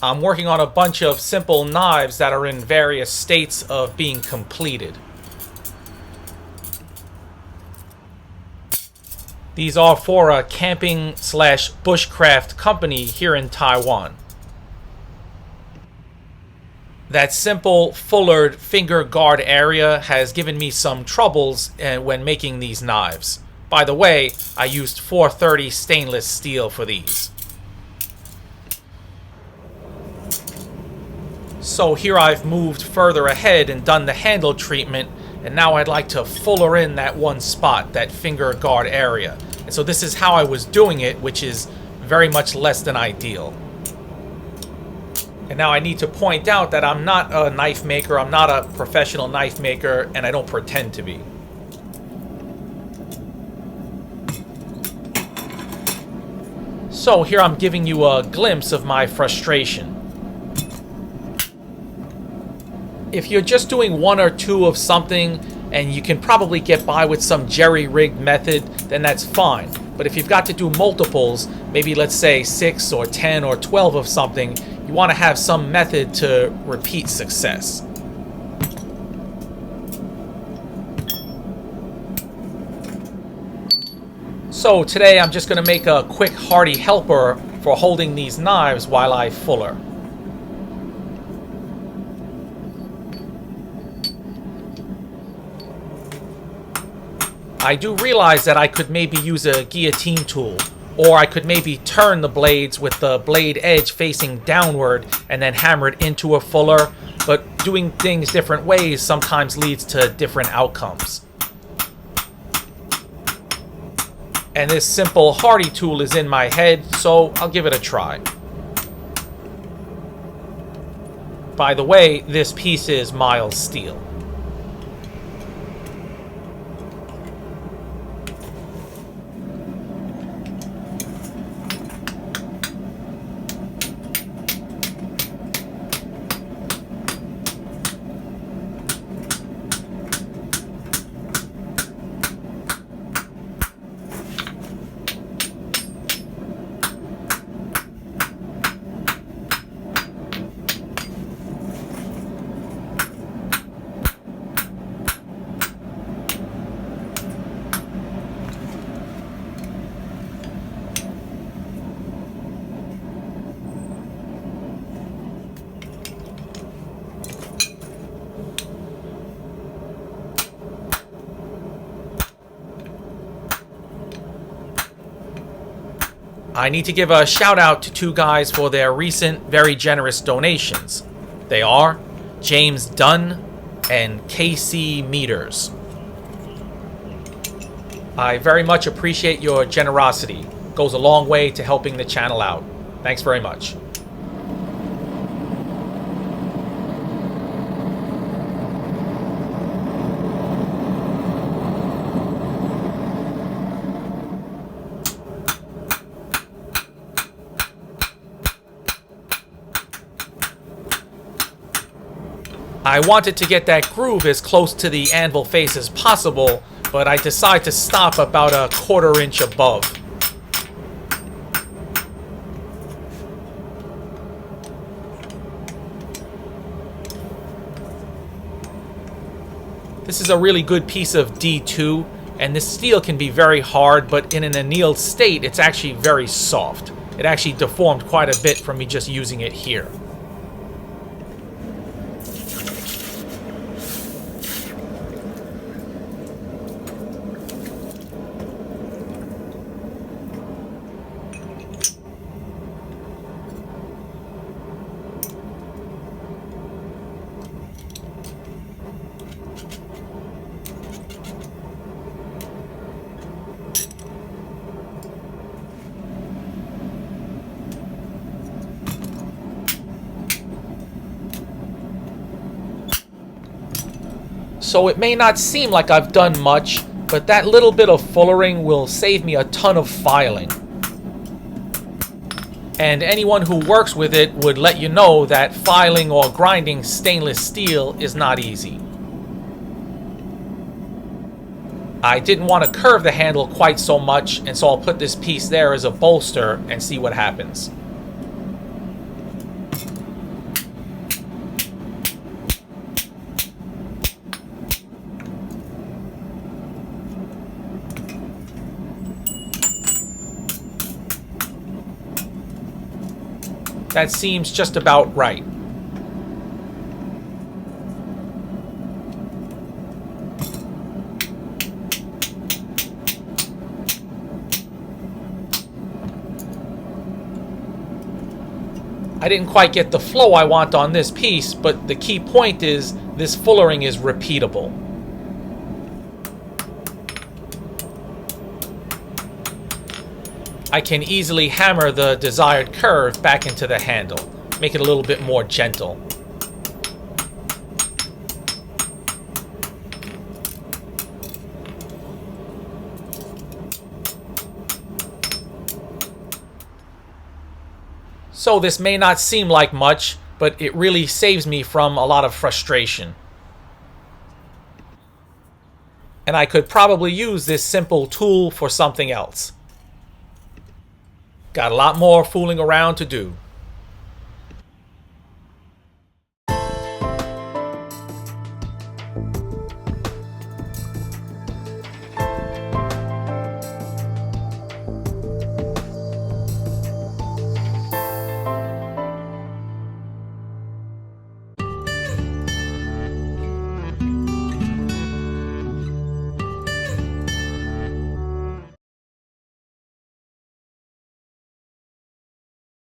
I'm working on a bunch of simple knives that are in various states of being completed. These are for a camping slash bushcraft company here in Taiwan. That simple fullered finger guard area has given me some troubles when making these knives. By the way, I used 430 stainless steel for these. So here I've moved further ahead and done the handle treatment, and now I'd like to fuller in that one spot, that finger guard area. And so this is how I was doing it, which is very much less than ideal. And now I need to point out that I'm not a knife maker, I'm not a professional knife maker, and I don't pretend to be. So here I'm giving you a glimpse of my frustration. If you're just doing one or two of something, and you can probably get by with some jerry-rigged method, then that's fine. But if you've got to do multiples, maybe let's say 6 or 10 or 12 of something, you want to have some method to repeat success. So today I'm just going to make a quick hearty helper for holding these knives while I fuller. I do realize that I could maybe use a guillotine tool, or I could maybe turn the blades with the blade edge facing downward and then hammer it into a fuller, but doing things different ways sometimes leads to different outcomes. And this simple Hardy tool is in my head, so I'll give it a try. By the way, this piece is mild steel. I need to give a shout out to two guys for their recent very generous donations. They are James Dunn and KC Meters. I very much appreciate your generosity. It goes a long way to helping the channel out. Thanks very much. I wanted to get that groove as close to the anvil face as possible, but I decide to stop about a 1/4 inch above. This is a really good piece of D2, and this steel can be very hard, but in an annealed state, it's actually very soft. It actually deformed quite a bit from me just using it here. So it may not seem like I've done much, but that little bit of fullering will save me a ton of filing. And anyone who works with it would let you know that filing or grinding stainless steel is not easy. I didn't want to curve the handle quite so much, and so I'll put this piece there as a bolster and see what happens. That seems just about right. I didn't quite get the flow I want on this piece, but the key point is this fullering is repeatable. I can easily hammer the desired curve back into the handle, make it a little bit more gentle. So this may not seem like much, but it really saves me from a lot of frustration. And I could probably use this simple tool for something else. Got a lot more fooling around to do.